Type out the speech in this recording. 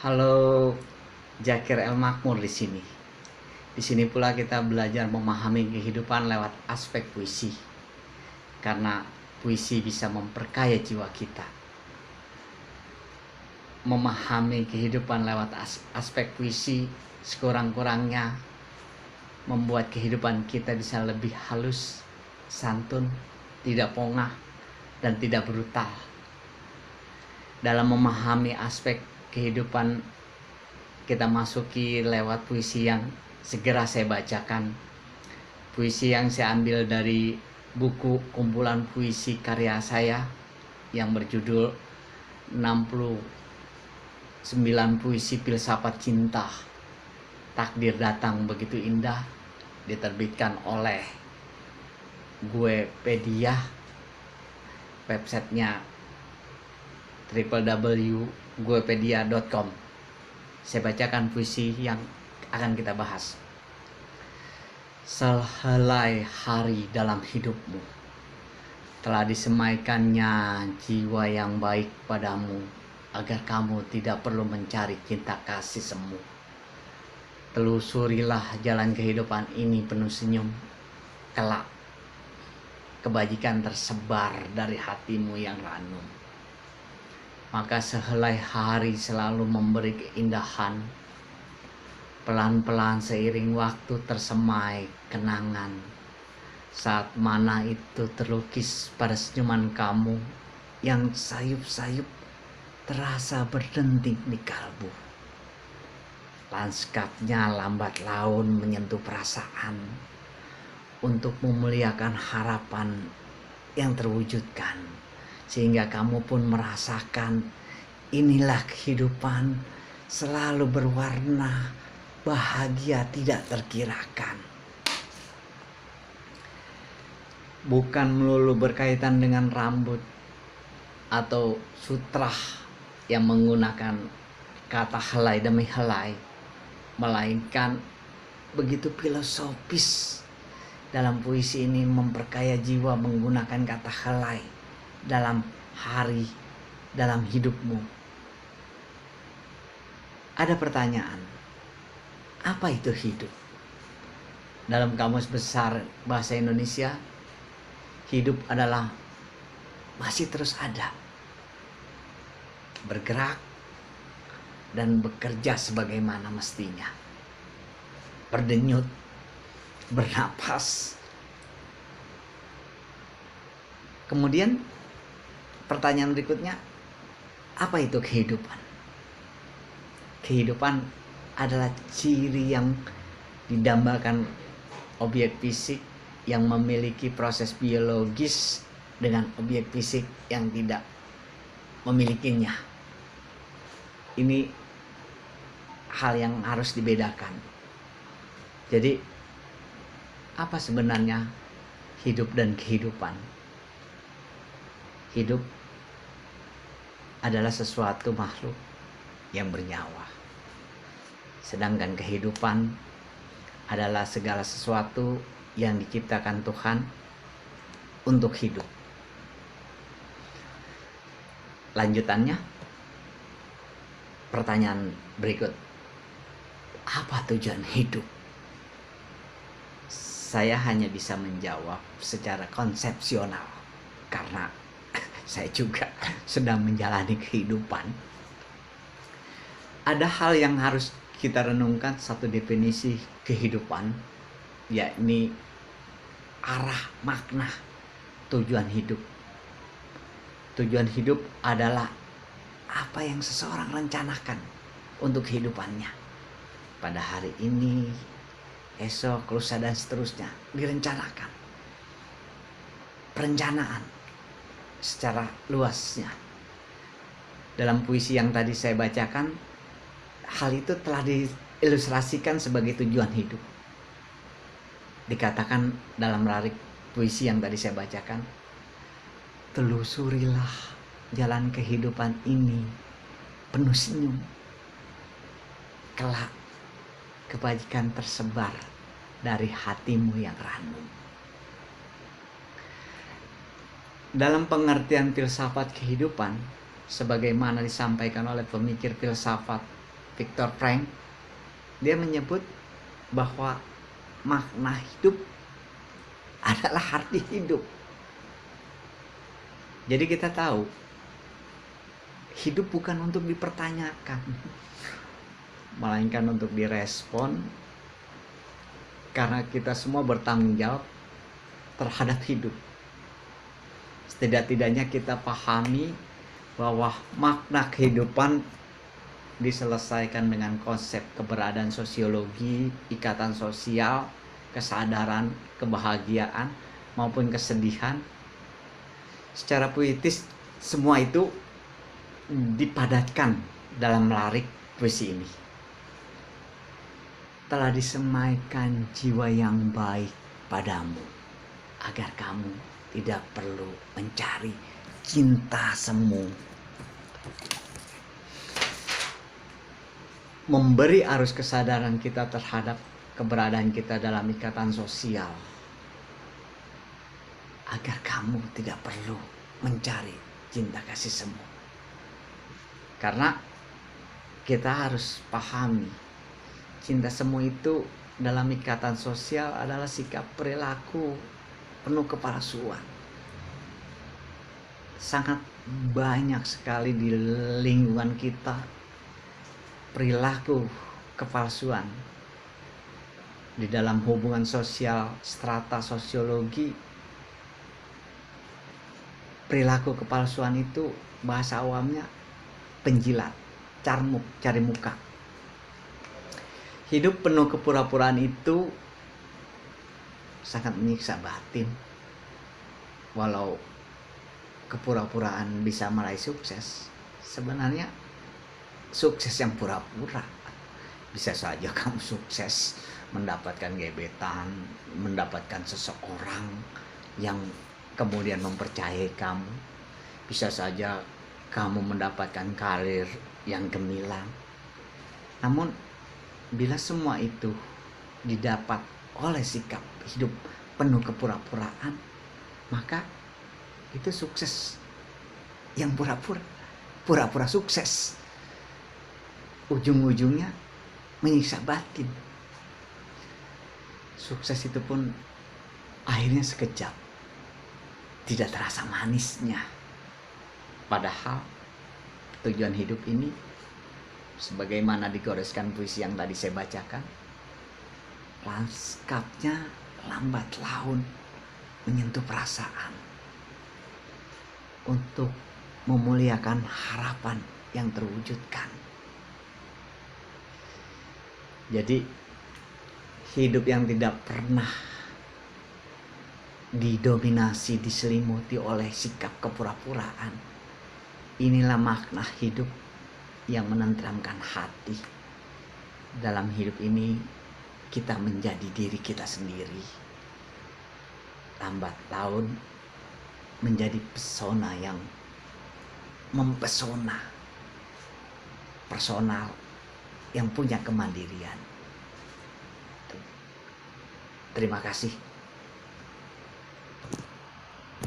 Halo, Zakir El Makmur di sini. Di sini pula kita belajar memahami kehidupan lewat aspek puisi. Karena puisi bisa memperkaya jiwa kita. Memahami kehidupan lewat aspek puisi sekurang-kurangnya membuat kehidupan kita bisa lebih halus, santun, tidak pongah, dan tidak brutal. Dalam memahami aspek kehidupan kita masuki lewat puisi yang segera saya bacakan. Puisi yang saya ambil dari buku kumpulan puisi karya saya yang berjudul 69 Puisi Filsafat Cinta. Takdir Datang Begitu Indah, diterbitkan oleh Guepedia, websitenya www.guepedia.com. Saya bacakan puisi yang akan kita bahas. Sehelai hari dalam hidupmu telah disemaikannya jiwa yang baik padamu, agar kamu tidak perlu mencari cinta kasih semu. Telusurilah jalan kehidupan ini penuh senyum, kelak kebajikan tersebar dari hatimu yang ranum. Maka sehelai hari selalu memberi keindahan, pelan-pelan seiring waktu tersemai kenangan. Saat mana itu terlukis pada senyuman kamu yang sayup-sayup terasa berdenting di kalbu. Lanskapnya lambat laun menyentuh perasaan untuk memuliakan harapan yang terwujudkan, sehingga kamu pun merasakan inilah kehidupan selalu berwarna bahagia tidak terkirakan. Bukan melulu berkaitan dengan rambut atau sutra yang menggunakan kata helai demi helai, melainkan begitu filosofis dalam puisi ini memperkaya jiwa menggunakan kata helai dalam hari, dalam hidupmu. Ada pertanyaan, apa itu hidup? Dalam Kamus Besar Bahasa Indonesia, hidup adalah masih terus ada, bergerak dan bekerja sebagaimana mestinya, berdenyut, bernapas. Kemudian pertanyaan berikutnya, apa itu kehidupan? Kehidupan adalah ciri yang didambakan objek fisik yang memiliki proses biologis dengan objek fisik yang tidak memilikinya. Ini hal yang harus dibedakan. Jadi, apa sebenarnya hidup dan kehidupan? Hidup adalah sesuatu makhluk yang bernyawa. Sedangkan kehidupan adalah segala sesuatu yang diciptakan Tuhan untuk hidup. Lanjutannya, pertanyaan berikut, apa tujuan hidup? Saya hanya bisa menjawab secara konsepsional karena saya juga sedang menjalani kehidupan. Ada hal yang harus kita renungkan, satu definisi kehidupan, yakni arah, makna, tujuan hidup. Tujuan hidup adalah apa yang seseorang rencanakan untuk kehidupannya. Pada hari ini, esok, lusa, dan seterusnya direncanakan. Perencanaan secara luasnya. Dalam puisi yang tadi saya bacakan, hal itu telah diilustrasikan sebagai tujuan hidup. Dikatakan dalam lirik puisi yang tadi saya bacakan, telusurilah jalan kehidupan ini penuh senyum, kelak kebajikan tersebar dari hatimu yang ranum. Dalam pengertian filsafat kehidupan, sebagaimana disampaikan oleh pemikir filsafat Viktor Frankl, dia menyebut bahwa makna hidup adalah arti hidup. Jadi kita tahu hidup bukan untuk dipertanyakan, melainkan untuk direspon, karena kita semua bertanggung jawab terhadap hidup. Setidak-tidaknya kita pahami bahwa makna kehidupan diselesaikan dengan konsep keberadaan sosiologi, ikatan sosial, kesadaran, kebahagiaan maupun kesedihan. Secara puitis semua itu dipadatkan dalam larik puisi ini. Telah disemaikan jiwa yang baik padamu, agar kamu tidak perlu mencari cinta semu. Memberi arus kesadaran kita terhadap keberadaan kita dalam ikatan sosial, agar kamu tidak perlu mencari cinta kasih semu. Karena kita harus pahami, cinta semu itu dalam ikatan sosial adalah sikap perilaku penuh kepalsuan. Sangat banyak sekali di lingkungan kita perilaku kepalsuan. Di dalam hubungan sosial strata sosiologi, perilaku kepalsuan itu bahasa awamnya penjilat, carmuk, cari muka. Hidup penuh kepura-puraan itu sangat menyiksa batin. Walau kepura-puraan bisa meraih sukses, sebenarnya sukses yang pura-pura. Bisa saja kamu sukses mendapatkan gebetan, mendapatkan seseorang yang kemudian mempercayai kamu. Bisa saja kamu mendapatkan karir yang gemilang. Namun bila semua itu didapat oleh sikap hidup penuh kepura-puraan, maka itu sukses yang pura-pura sukses. Ujung-ujungnya menyiksa batin. Sukses itu pun akhirnya sekejap, tidak terasa manisnya. Padahal tujuan hidup ini, sebagaimana digoreskan puisi yang tadi saya bacakan, lanskapnya lambat laun menyentuh perasaan untuk memuliakan harapan yang terwujudkan. Jadi hidup yang tidak pernah didominasi, diselimuti oleh sikap kepura-puraan, inilah makna hidup yang menenteramkan hati. Dalam hidup ini kita menjadi diri kita sendiri, lambat laun menjadi pesona yang mempesona, personal yang punya kemandirian. Terima kasih.